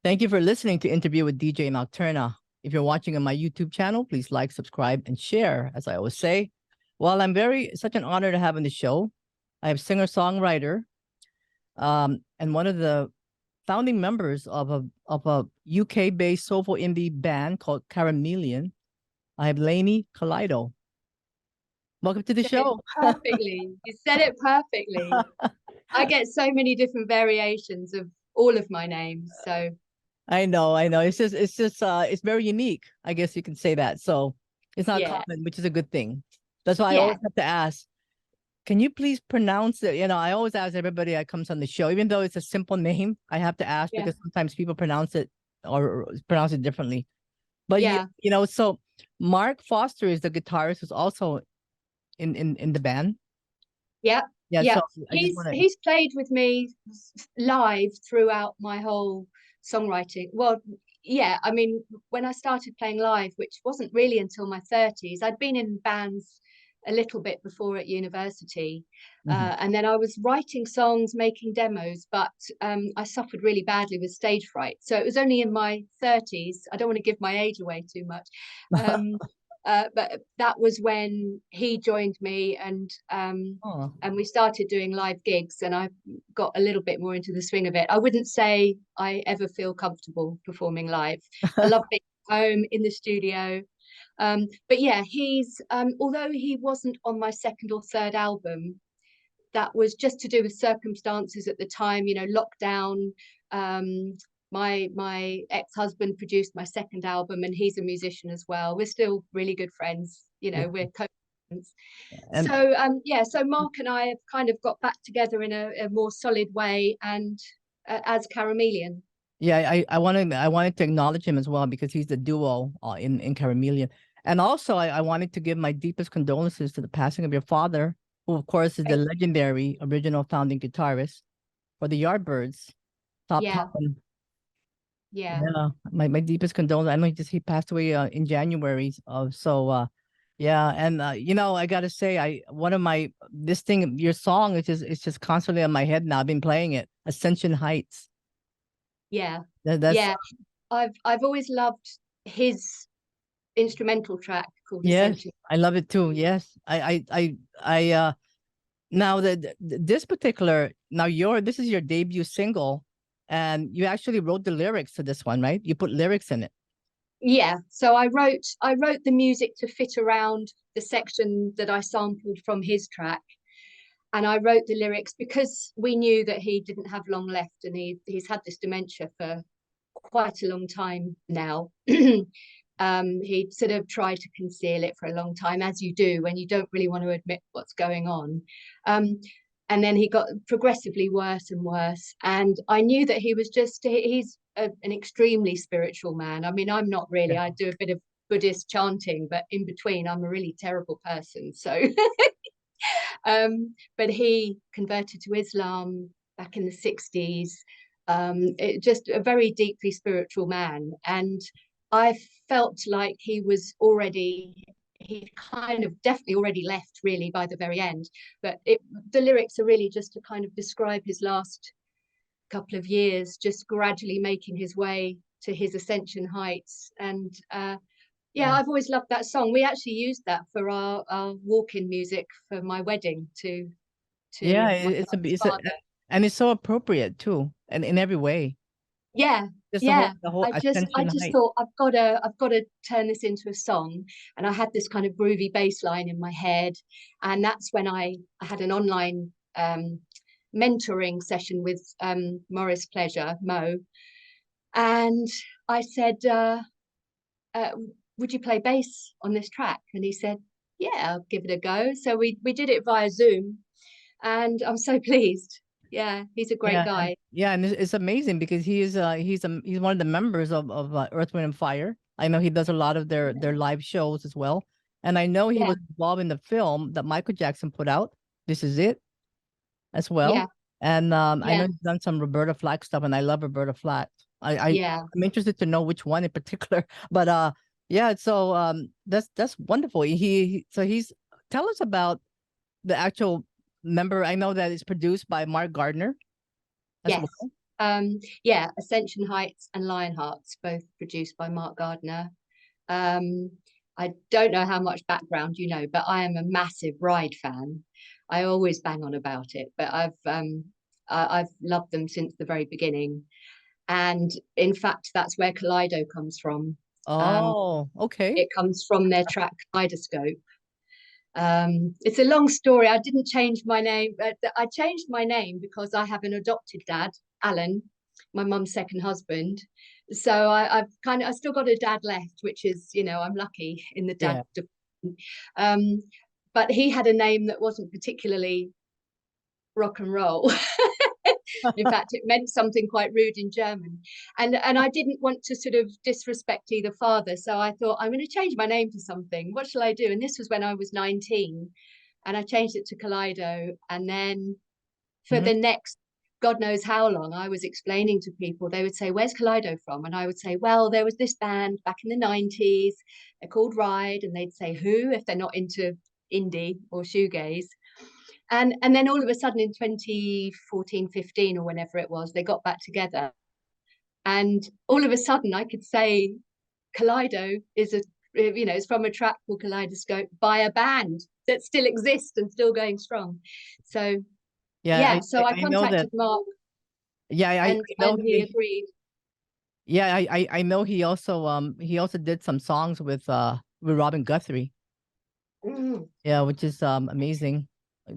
Thank you for listening to Interview with DJ Nocturna. If you're watching on my YouTube channel, please like, subscribe, and share, as I always say. Well, I'm such an honor to have on the show. I have singer-songwriter, and one of the founding members of a UK-based soulful indie band called Karamelien. I have Léanie Kaleido. Welcome to the show. Perfectly. You said it perfectly. I get so many different variations of all of my names. So I know. It's very unique. I guess you can say that. So it's not common, which is a good thing. That's why I always have to ask, can you please pronounce it? You know, I always ask everybody that comes on the show, even though it's a simple name, I have to ask because sometimes people pronounce it differently. But you know, so Mark Foster is the guitarist who's also in the band. Yeah. So he's played with me live throughout my whole songwriting. Well, yeah, I mean, when I started playing live, which wasn't really until my 30s, I'd been in bands a little bit before at university. And then I was writing songs, making demos, but I suffered really badly with stage fright. So it was only in my 30s, I don't want to give my age away too much, but that was when he joined me, and we started doing live gigs, and I got a little bit more into the swing of it. I wouldn't say I ever feel comfortable performing live. I love being home in the studio. But yeah, he's although he wasn't on my second or third album, that was just to do with circumstances at the time, you know, lockdown. My ex-husband produced my second album, and he's a musician as well. We're still really good friends, you know. We're co-friends. So Mark and I have kind of got back together in a more solid way, and as Karamelien. Yeah, I wanted to acknowledge him as well, because he's the duo in Karamelien. And also I wanted to give my deepest condolences to the passing of your father, who of course is the legendary original founding guitarist for the Yardbirds, Topham. Yeah. My deepest condolences. I know he passed away in January of yeah. And you know, I gotta say, your song is it's just constantly on my head now. I've been playing it, Ascension Heights. I've always loved his instrumental track called Ascension. I love it too. Yes. I now this is your debut single, and you actually wrote the lyrics to this one, right? You put lyrics in it. Yeah, so I wrote the music to fit around the section that I sampled from his track, and I wrote the lyrics because we knew that he didn't have long left, and he's had this dementia for quite a long time now. He sort of tried to conceal it for a long time, as you do when you don't really want to admit what's going on. And then he got progressively worse and worse, and I knew that he's an extremely spiritual man. I mean, I'm not really. I do a bit of Buddhist chanting, but in between I'm a really terrible person. So but he converted to Islam back in the 60s. Just a very deeply spiritual man, and I felt like he kind of definitely already left really by the very end. But the lyrics are really just to kind of describe his last couple of years, just gradually making his way to his Ascension Heights. And I've always loved that song. We actually used that for our walk-in music for my wedding and it's so appropriate too, and in every way. The whole I just thought I've got to turn this into a song, and I had this kind of groovy bass line in my head, and that's when I had an online mentoring session with Morris Pleasure, Mo, and I said, would you play bass on this track? And he said, yeah, I'll give it a go. So we did it via Zoom, and I'm so pleased. Yeah, he's a great guy. And it's amazing because he's one of the members of Earth, Wind and Fire. I know he does a lot of their live shows as well, and I know he was involved in the film that Michael Jackson put out, This Is It, as well. And I know he's done some Roberta Flack stuff, and I love Roberta Flack. I'm interested to know which one in particular, but so that's wonderful. He's tell us about the actual member. I know that it's produced by Mark Gardner as well. Yeah, Ascension Heights and Lionhearts, both produced by Mark Gardner. I don't know how much background you know, but I am a massive Ride fan. I always bang on about it, but I've loved them since the very beginning. And in fact, that's where Kaleido comes from. Oh, okay. It comes from their track Kaleidoscope. It's a long story. I didn't change my name. I changed my name because I have an adopted dad, Alan, my mum's second husband. So I still got a dad left, which is, I'm lucky in the dad Yeah. department. But he had a name that wasn't particularly rock and roll. In fact, it meant something quite rude in German. And I didn't want to sort of disrespect either father. So I thought, I'm going to change my name to something. What shall I do? And this was when I was 19. And I changed it to Kaleido. And then for the next God knows how long, I was explaining to people, they would say, where's Kaleido from? And I would say, well, there was this band back in the 90s. They're called Ride. And they'd say, who? If they're not into indie or shoegaze. And then all of a sudden in 2014, 15 or whenever it was, they got back together. And all of a sudden I could say Kaleido is it's from a track called Kaleidoscope by a band that still exists and still going strong. So Yeah, so I I know that. contacted Mark. Yeah, and he agreed. Yeah, I know he also did some songs with Robin Guthrie. Yeah, which is amazing.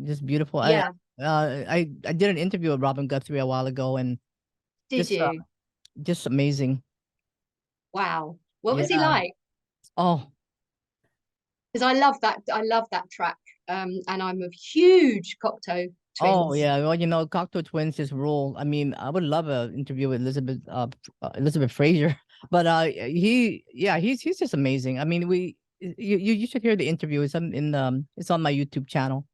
Just beautiful. Yeah. I did an interview with Robin Guthrie a while ago, and Did you? Just amazing. Wow. What was he Yeah. like? Oh, Because I love that track. And I'm a huge Cocteau oh Twins. yeah. Well, Cocteau Twins just rule. I mean, I would love an interview with Elizabeth Fraser, but he's just amazing. I mean, you should hear the interview. It's it's on my YouTube channel.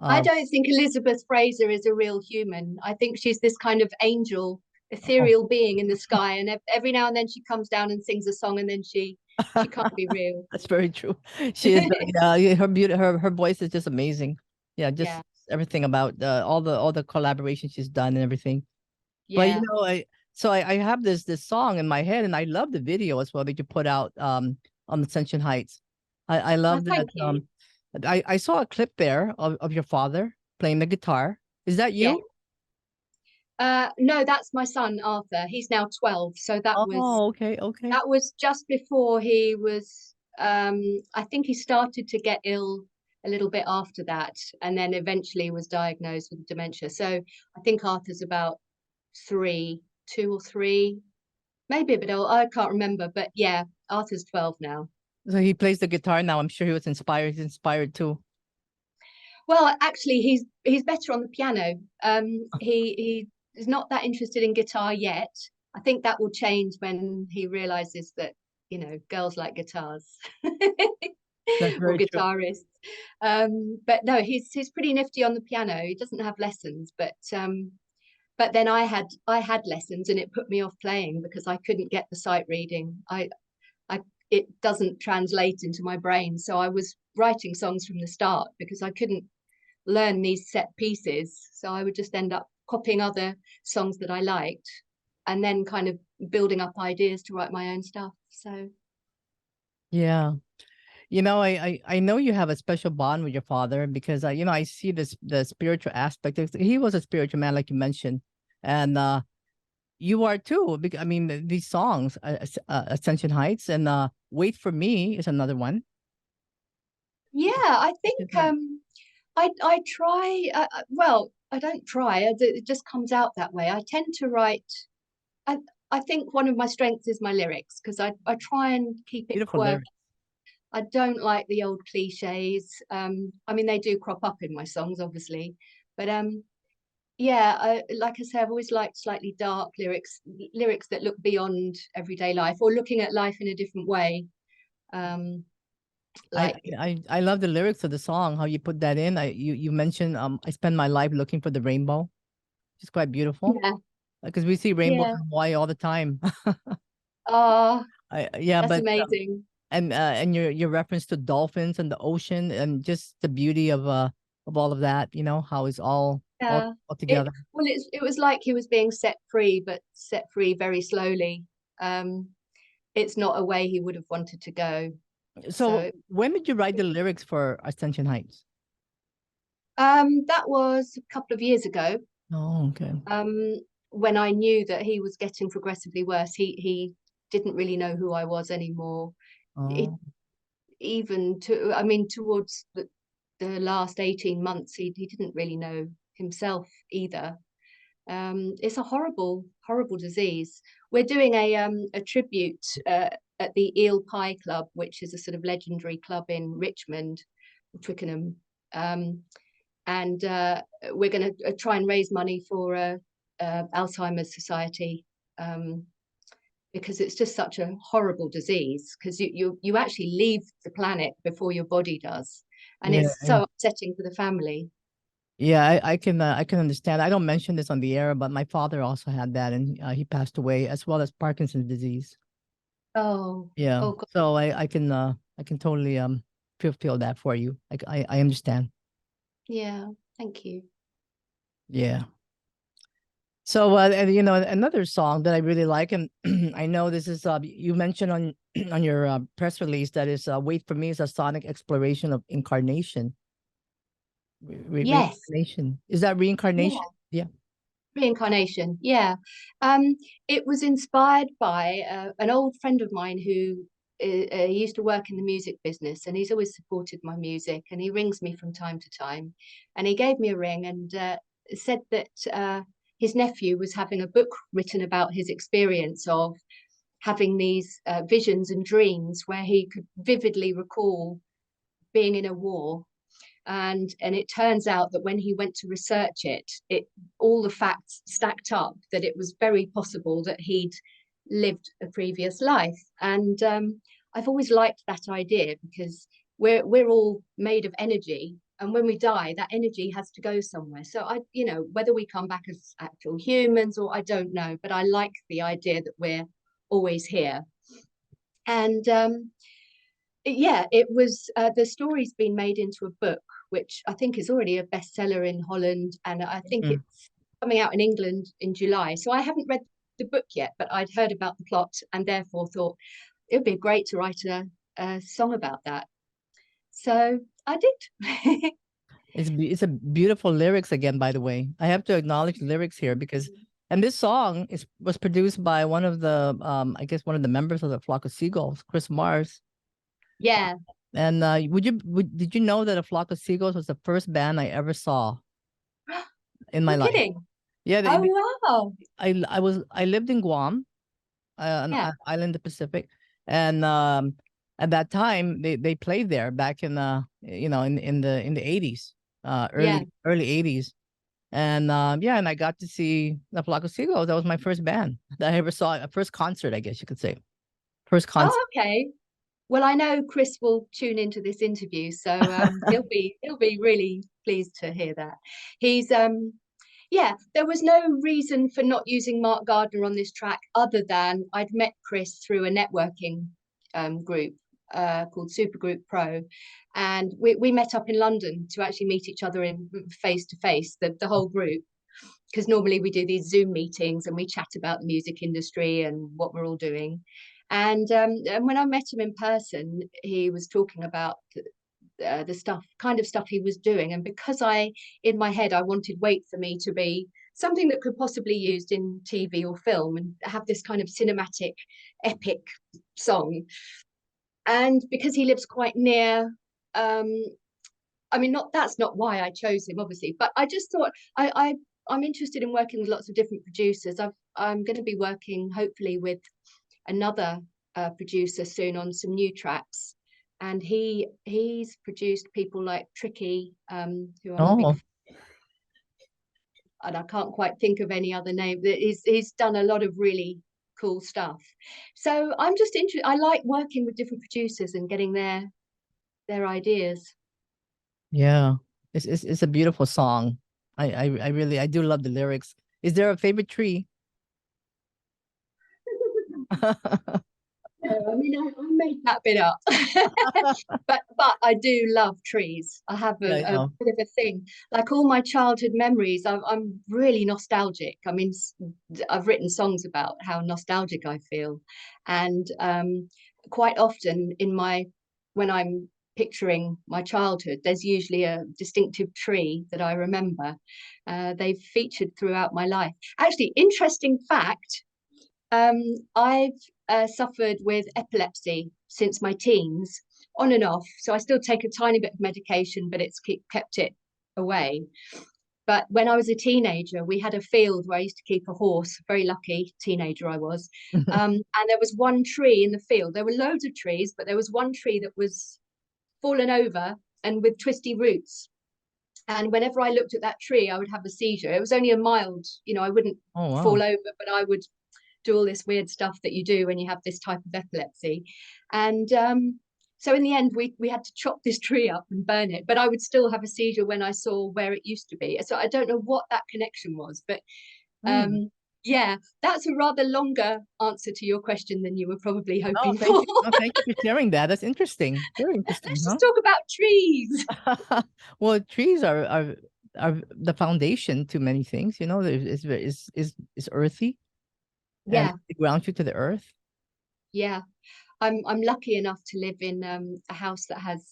I don't think Elizabeth Fraser is a real human. I think she's this kind of angel, ethereal being in the sky, and every now and then she comes down and sings a song, and then she can't be real. That's very true. She is. Yeah, her voice is just amazing. Yeah, just everything about all the collaborations she's done and everything. But Yeah. I have this song in my head, and I love the video as well that you put out on Ascension Heights. I love that. Thank you. I saw a clip there of your father playing the guitar. Is that you? No, that's my son Arthur. He's now 12, so that okay. was just before he was. I think he started to get ill a little bit after that, and then eventually was diagnosed with dementia. So I think Arthur's about 2 or 3, maybe a bit old. I can't remember, but yeah, Arthur's 12 now. So he plays the guitar now. I'm sure he was inspired. He's inspired too. Well, actually, he's better on the piano. He is not that interested in guitar yet. I think that will change when he realizes that girls like guitars That's or very true. guitarists. But no, he's pretty nifty on the piano. He doesn't have lessons, but then I had lessons, and it put me off playing because I couldn't get the sight reading. It doesn't translate into my brain, so I was writing songs from the start because I couldn't learn these set pieces. So I would just end up copying other songs that I liked, and then kind of building up ideas to write my own stuff. So yeah. I know you have a special bond with your father because I see the spiritual aspect. He was a spiritual man, like you mentioned, and you are too. Because I mean, these songs, Ascension Heights and Wait for Me is another one. Yeah, I think I try. Well, I don't try. It just comes out that way. I tend to write. I think one of my strengths is my lyrics because I try and keep it Beautiful quirky. lyrics. I don't like the old cliches. I mean, they do crop up in my songs, obviously, but like I say, I've always liked slightly dark lyrics that look beyond everyday life or looking at life in a different way. I love the lyrics of the song. How you put that in. You mentioned I spend my life looking for the rainbow. It's quite beautiful. Yeah, Because we see rainbows yeah. in Hawaii all the time. Oh, Yeah, that's but amazing. and your reference to dolphins and the ocean and just the beauty of all of that, how it's all Yeah. altogether. It was like he was being set free, but set free very slowly. It's not a way he would have wanted to go. So when did you write the lyrics for Ascension Heights? That was a couple of years ago. Oh, okay. When I knew that he was getting progressively worse. He didn't really know who I was anymore. Oh. I mean, towards the last 18 months, he didn't really know himself either. It's a horrible, horrible disease. We're doing a tribute at the Eel Pie Club, which is a sort of legendary club in Richmond, Twickenham. And we're going to try and raise money for Alzheimer's Society, because it's just such a horrible disease, because you actually leave the planet before your body does, and Yeah, it's so upsetting for the family. yeah, I can understand. I don't mention this on the air, but my father also had that, and he passed away, as well as Parkinson's disease. Oh, Yeah, oh God. so I can totally feel that for you. I understand. Yeah, thank you. Yeah. So and, you know, another song that I really like, and I know this is you mentioned on on your press release, that is "Wait for Me" is a sonic exploration of incarnation. Yes. Reincarnation, is that reincarnation? Yeah. Reincarnation, yeah. It was inspired by an old friend of mine who used to work in the music business, and he's always supported my music, and he rings me from time to time, and he gave me a ring and said that his nephew was having a book written about his experience of having these visions and dreams where he could vividly recall being in a war. And it turns out that when he went to research it all the facts stacked up that it was very possible that he'd lived a previous life. And I've always liked that idea, because we're all made of energy, and when we die, that energy has to go somewhere. So you know, whether we come back as actual humans or I don't know, but I like the idea that we're always here. And yeah, it was the story's been made into a book, which I think is already a bestseller in Holland, and I think it's coming out in England in July. So I haven't read the book yet, but I'd heard about the plot and therefore thought it would be great to write a song about that. So I did. It's a beautiful lyrics again, by the way. I have to acknowledge the lyrics here, because and this song was produced by one of the I guess one of the members of the Flock of Seagulls, Chris Mars. Yeah. And did you know that a Flock of Seagulls was the first band I ever saw in my You're life? kidding. Yeah, Oh wow. I lived in Guam, an island in the Pacific, and at that time they played there back in you know, in the 80s, early 80s. And yeah, and I got to see the Flock of Seagulls. That was my first band that I ever saw, a first concert, I guess you could say. First concert. Oh, okay. Well, I know Chris will tune into this interview, so he'll be really pleased to hear that. He's yeah, there was no reason for not using Mark Gardner on this track, other than I'd met Chris through a networking group called Supergroup Pro, and we met up in London to actually meet each other in face to face, the whole group, because normally we do these Zoom meetings and we chat about the music industry and what we're all doing. And when I met him in person, he was talking about the kind of stuff he was doing. And because in my head, I wanted Wait for Me to be something that could possibly be used in TV or film and have this kind of cinematic, epic song. And because he lives quite near, I mean, that's not why I chose him, obviously, but I just thought I'm interested in working with lots of different producers. I'm going to be working hopefully with another producer soon on some new tracks, and he's produced people like Tricky, who I'm a big and I can't quite think of any other name. He's done a lot of really cool stuff. So I'm just interested. I like working with different producers and getting their ideas. Yeah, it's a beautiful song. I really, I do love the lyrics. Is there a favorite tree? I mean, I made that bit up. but I do love trees. I have Yeah, I a know. bit of a thing. Like all my childhood memories, I'm really nostalgic. I mean, I've written songs about how nostalgic I feel, and quite often when I'm picturing my childhood, there's usually a distinctive tree that I remember. They've featured throughout my life. Actually, interesting fact. I've suffered with epilepsy since my teens, on and off. So I still take a tiny bit of medication, but it's kept it away. But when I was a teenager, we had a field where I used to keep a horse. Very lucky teenager I was. And there was one tree in the field. There were loads of trees, but there was one tree that was fallen over and with twisty roots. And whenever I looked at that tree, I would have a seizure. It was only a mild, I wouldn't Oh, wow. fall over, but I would do all this weird stuff that you do when you have this type of epilepsy. And so in the end, we had to chop this tree up and burn it. But I would still have a seizure when I saw where it used to be. So I don't know what that connection was, but yeah, that's a rather longer answer to your question than you were probably hoping thank for. you. No, thank you for sharing that. That's interesting. Very interesting, Let's huh? just talk about trees. Well, trees are the foundation to many things. It's earthy and Yeah, it grounds you to the earth. yeah. I'm lucky enough to live in a house that has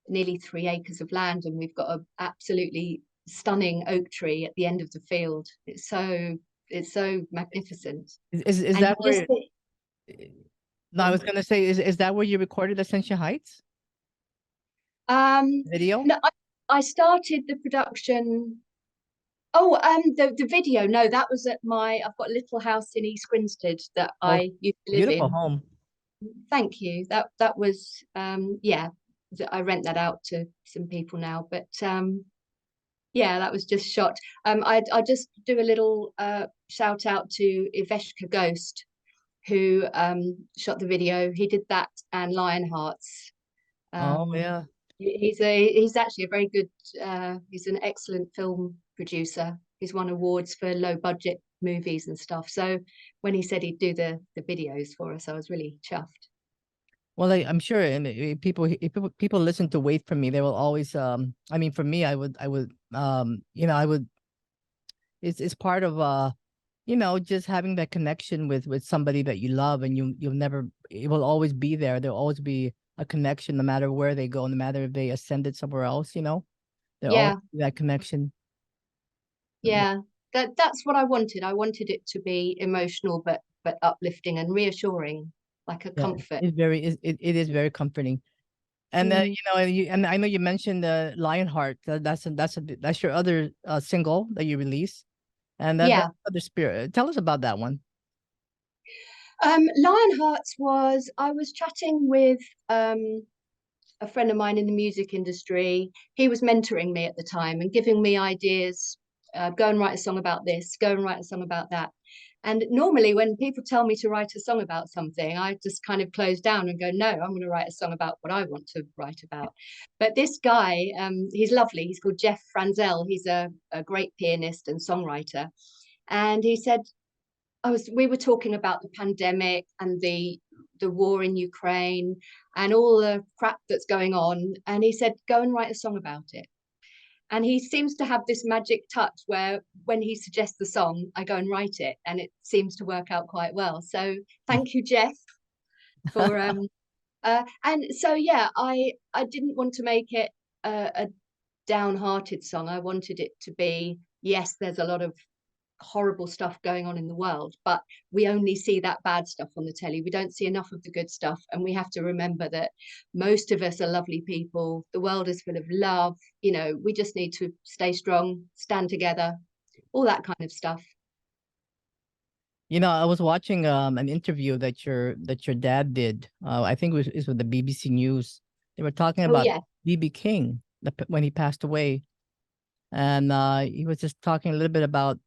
nearly 3 acres of land, and we've got an absolutely stunning oak tree at the end of the field. It's so magnificent. Is And that you just where? think, No, I was gonna say, is that where you recorded Ascension Heights video? no, I started the production. Oh, the video. No, that was at I've got a little house in East Grinstead that Oh, I used to live beautiful in. home. Thank you. That was yeah. I rent that out to some people now, but yeah, that was just shot. I just do a little shout out to Iveshka Ghost, who shot the video. He did that and Lionhearts. Oh Um, yeah. he's actually a very good. He's an excellent film producer. He's won awards for low budget movies and stuff. So when he said he'd do the videos for us, I was really chuffed. Well, I'm sure, and if people listen to Wait for Me, they will always. I mean, for me, I would. It's part of just having that connection with somebody that you love, and you'll never. It will always be there. There'll always be a connection, no matter where they go, no matter if they ascended somewhere else. There'll always Yeah, be that connection. yeah. That's what I wanted. I wanted it to be emotional, but uplifting and reassuring, like a Yeah, comfort. it is very comforting. And Mm. and I know you mentioned Lionheart. That's your other single that you released, and that's Yeah. other spirit. Tell us about that one. Lionhearts was I was chatting with a friend of mine in the music industry. He was mentoring me at the time and giving me ideas. Go and write a song about this. Go and write a song about that. And normally, when people tell me to write a song about something, I just kind of close down and go, no, I'm going to write a song about what I want to write about. But this guy, he's lovely. He's called Jeff Franzel. He's a great pianist and songwriter. And he said, we were talking about the pandemic and the war in Ukraine and all the crap that's going on. And he said, go and write a song about it. And he seems to have this magic touch where when he suggests the song, I go and write it, and it seems to work out quite well. So thank you, Jeff, for and so yeah, I didn't want to make it a downhearted song. I wanted it to be, yes, there's a lot of horrible stuff going on in the world, but we only see that bad stuff on the telly. We don't see enough of the good stuff, and we have to remember that most of us are lovely people. The world is full of love. We just need to stay strong, stand together, all that kind of stuff. I was watching an interview that your dad did. I think it was with the BBC News. They were talking Oh about yeah, BB King when he passed away, and he was just talking a little bit about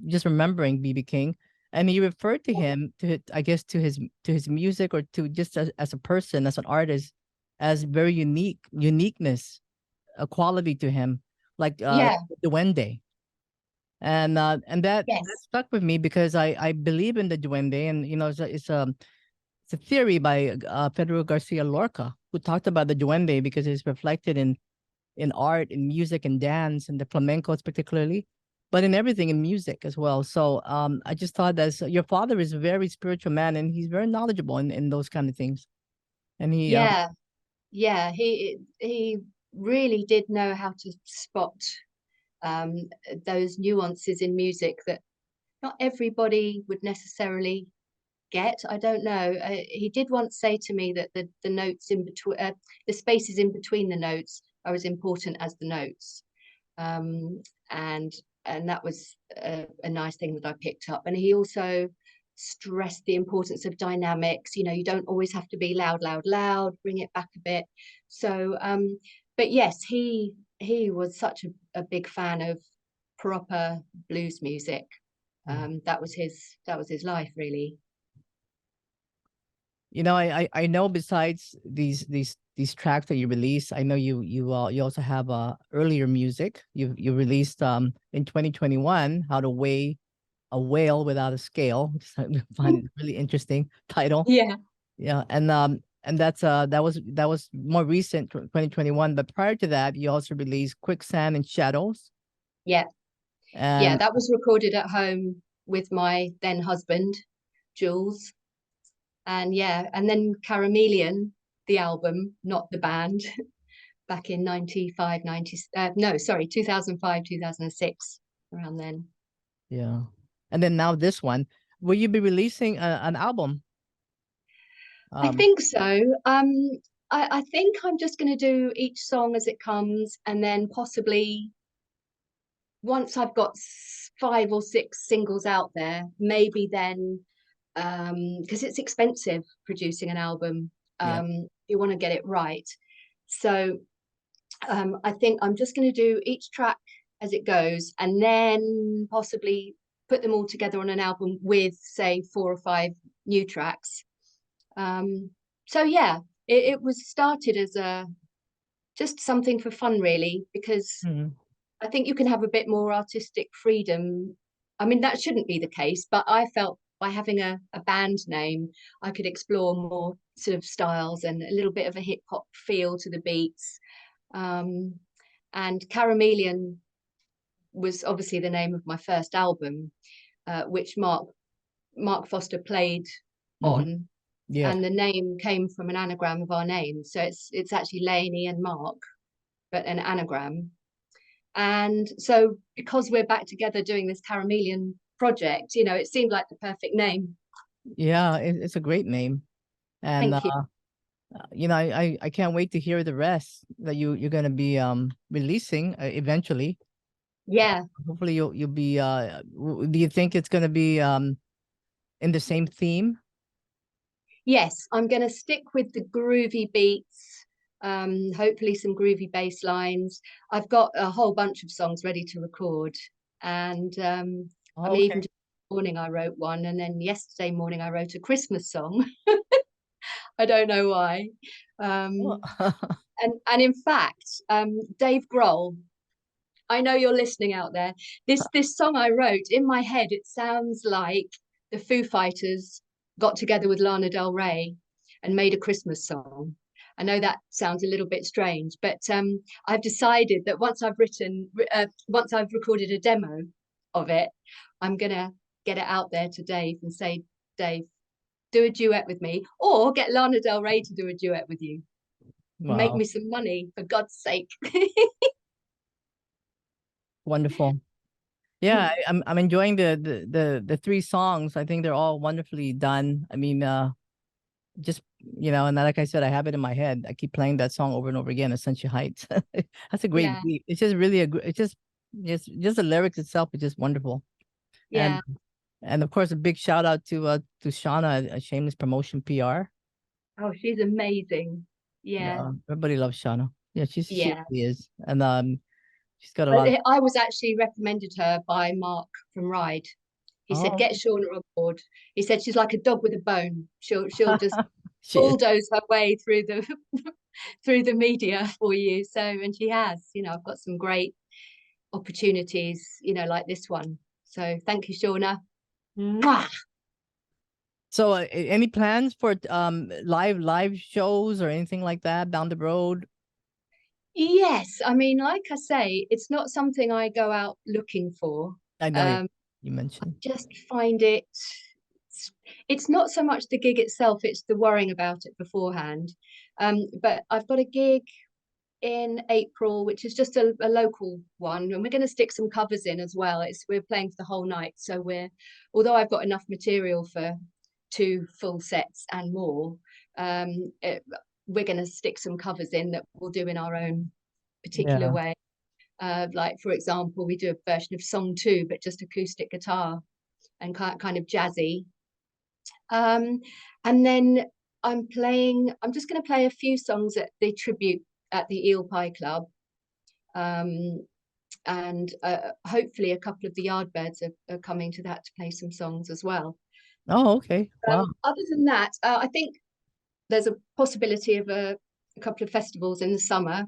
just remembering BB King, and he referred to him I guess to his music, or to just as a person, as an artist, as very uniqueness, a quality to him, like yeah, the Duende. And that yes, stuck with me because I believe in the Duende, and it's it's a theory by Pedro Garcia Lorca, who talked about the duende because it's reflected in art, in music, and dance, and the flamencos particularly, but in everything in music as well. So I just thought that your father is a very spiritual man, and he's very knowledgeable in those kind of things. And he, Yeah, yeah, he really did know how to spot those nuances in music that not everybody would necessarily get. I don't know. He did once say to me that the notes in between, the spaces in between the notes are as important as the notes, and that was a nice thing that I picked up. And he also stressed the importance of dynamics. You know, you don't always have to be loud, loud, loud. Bring it back a bit. So, but yes, he was such a big fan of proper blues music. That was his life, really. you know, I know besides these tracks that you release, I know you also have earlier music. You released in 2021 How to Weigh a Whale Without a Scale, which I find it really interesting title. Yeah. Yeah, and that was more recent, 2021. But prior to that, you also released Quicksand and Shadows. Yeah. Yeah, And that was recorded at home with my then husband, Jules. And yeah, and then Karamelien, the album, not the band, back in 95, 90, no, sorry, 2005, 2006, around then. yeah, and then now this one. Will you be releasing an album? I think so. I think I'm just going to do each song as it comes, and then possibly once I've got 5 or 6 singles out there, maybe then, because it's expensive producing an album, Yeah. you want to get it right. So I think I'm just going to do each track as it goes, and then possibly put them all together on an album with, say, 4 or 5 new tracks. So yeah, it was started as just something for fun, really, because Mhm. I think you can have a bit more artistic freedom. I mean, that shouldn't be the case, but I felt by having a band name, I could explore more sort of styles and a little bit of a hip hop feel to the beats. And Karamelien was obviously the name of my first album, which Mark Foster played Mhm. on, Yeah. and the name came from an anagram of our name. So it's actually Léanie and Mark, but an anagram. And so because we're back together doing this Karamelien project, you know, it seemed like the perfect name. Yeah, it's a great name. And Thank you. you know, I can't wait to hear the rest that you're gonna be releasing eventually. Yeah. Hopefully you'll be do you think it's gonna be in the same theme? Yes, I'm going to stick with the groovy beats, hopefully some groovy bass lines. I've got a whole bunch of songs ready to record. And I Oh, mean, even okay. this morning I wrote one, and then yesterday morning I wrote a Christmas song. I don't know why. Oh. And in fact, Dave Grohl, I know you're listening out there. This song I wrote in my head, it sounds like the Foo Fighters got together with Lana Del Rey and made a Christmas song. I know that sounds a little bit strange, but I've decided that once I've recorded a demo of it, I'm gonna get it out there to Dave and say, Dave, do a duet with me, or get Lana Del Rey to do a duet with you. Make Wow, me some money, for God's sake. wonderful. Yeah, I'm enjoying the 3 songs. I think they're all wonderfully done. I mean, just and like I said, I have it in my head. I keep playing that song over and over again, Ascension Heights. That's a great Yeah, beat. It's just really it's just the lyrics itself is just wonderful. And yeah. and of course a big shout out to Shauna at Shameless Promotion PR. Oh, she's amazing. Yeah, Yeah, everybody loves Shauna. Yeah, she yeah. really is. And she's got a lot of I was actually recommended her by Mark from Ride. He said, oh get Shauna on board. He said she's like a dog with a bone. She'll just she is bulldoze her way through the through the media for you. So, and she has, I've got some great opportunities, like this one. So thank you, Shauna. Mwah! So, any plans for live shows or anything like that down the road? Yes, I mean, like I say, it's not something I go out looking for. I know Um, you mentioned. just find it's not so much the gig itself, it's the worrying about it beforehand. But I've got a gig in April, which is just a local one, and we're going to stick some covers in as well. We're playing for the whole night, so although I've got enough material for 2 full sets and more, um, it, we're going to stick some covers in that we'll do in our own particular Yeah. way. Like for example, we do a version of Song 2, but just acoustic guitar and kind of jazzy. And then I'm just going to play a few songs at the tribute at the Eel Pie Club. And hopefully a couple of the Yardbirds are coming to that to play some songs as well. Oh, okay. Wow. Other than that, I think there's a possibility of a couple of festivals in the summer.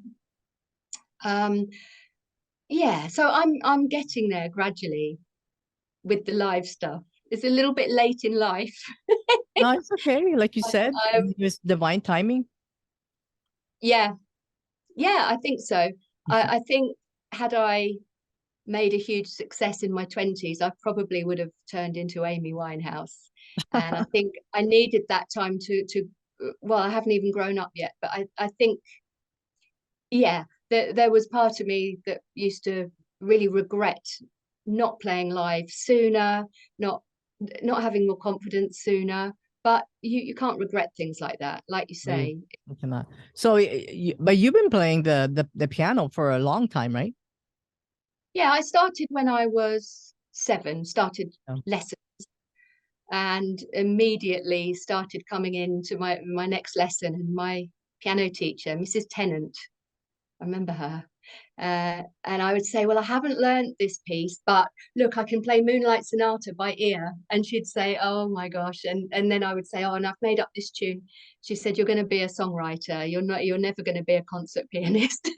Yeah, so I'm getting there gradually with the live stuff. It's a little bit late in life. No, it's okay. Like you said, Um, it's divine timing. yeah, yeah, I think so. I think had I made a huge success in my 20s, I probably would have turned into Amy Winehouse. And I think I needed that time to well, I haven't even grown up yet, but I think, yeah, there was part of me that used to really regret not playing live sooner, not not having more confidence sooner. But you can't regret things like that, like you You say. cannot. So, but you've been playing the piano for a long time, right? Yeah, I started when I was 7, started Oh. lessons, and immediately started coming into my next lesson, and my piano teacher, Mrs. Tennant, I remember her. And I would say, well, I haven't learned this piece, but look, I can play Moonlight Sonata by ear. And she'd say, oh my gosh. And then I would say, oh, and I've made up this tune. She said, you're going to be a songwriter. You're never going to be a concert pianist.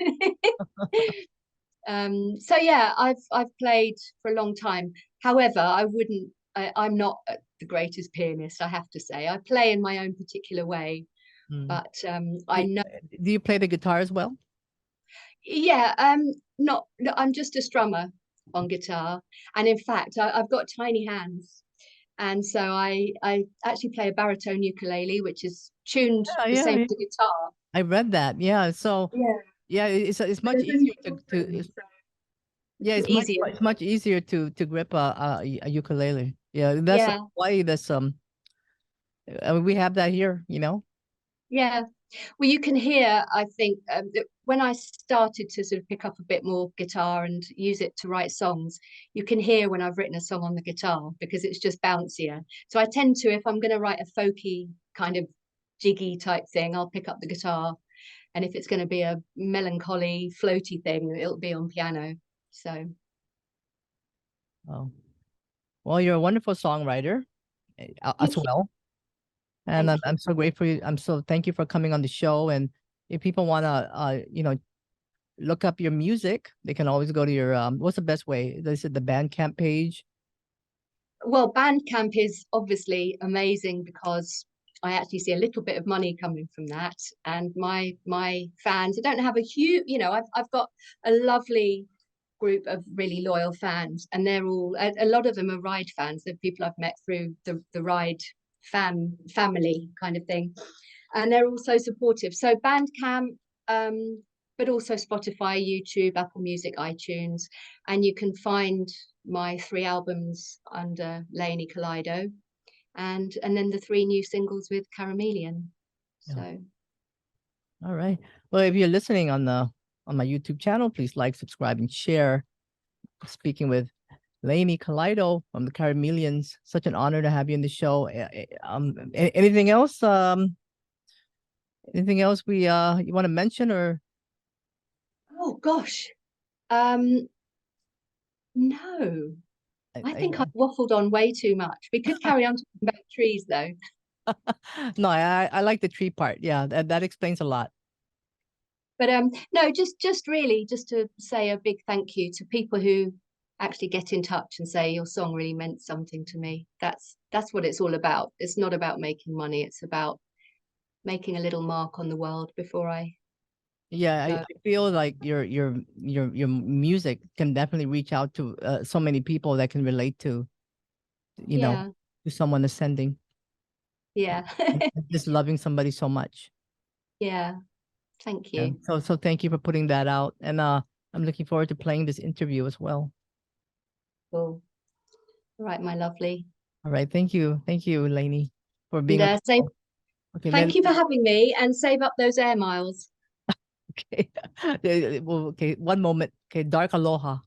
So yeah, I've played for a long time. However, I'm not the greatest pianist, I have to say. I play in my own particular way, Mm. but I know. Do you play the guitar as well? Yeah, not. No, I'm just a strummer on guitar, and in fact, I've got tiny hands, and so I actually play a baritone ukulele, which is tuned Yeah, the yeah, same yeah. as the guitar. I read that. Yeah. So, Yeah, yeah, it's but much there's easier only to 4 strings, so yeah, it's easier. it's much easier to grip a ukulele. Yeah, that's Yeah, why that's I mean, we have that here, you know. yeah. Well, you can hear, I think, that when I started to sort of pick up a bit more guitar and use it to write songs, you can hear when I've written a song on the guitar because it's just bouncier. So I tend to, if I'm going to write a folky kind of jiggy type thing, I'll pick up the guitar. And if it's going to be a melancholy, floaty thing, it'll be on piano. So, Oh, well, you're a wonderful songwriter as thank you. well. And Thank you. I'm so grateful. I'm so thank you for coming on the show. And if people want to, look up your music, they can always go to your, what's the best way? They said the Bandcamp page. Well, Bandcamp is obviously amazing because I actually see a little bit of money coming from that. And my fans, I don't have a huge, I've got a lovely group of really loyal fans, and they're all a lot of them are Ride fans. They're people I've met through the Ride family kind of thing, and they're all so supportive. So Bandcamp, but also Spotify, YouTube, Apple Music, iTunes, and you can find my 3 albums under Léanie Kaleido, and then the 3 new singles with Karamelien. Yeah. So All right. Well, if you're listening on my YouTube channel, please like, subscribe, and share. Speaking with Léanie Kaleido from the Karamelians. Such an honor to have you in the show. Anything else? Anything else you want to mention or? oh gosh, um, no. I think I've waffled on way too much. We could carry on talking about trees though. No, I like the tree part. Yeah, that explains a lot. But no, just really just to say a big thank you to people who actually get in touch and say your song really meant something to me. That's what it's all about. It's not about making money. It's about making a little mark on the world before I Yeah, go. I feel like your music can definitely reach out to so many people that can relate to, you know, Yeah, to someone ascending, yeah, just loving somebody so much. yeah. Thank Yeah. you. So thank you for putting that out. And I'm looking forward to playing this interview as well. Cool. All right, my lovely. All right. Thank you. Thank you, Léanie, for being And on the say show. Okay, thank you for having me, and save up those air miles. okay. Well, okay, one moment. Okay, Dark Aloha.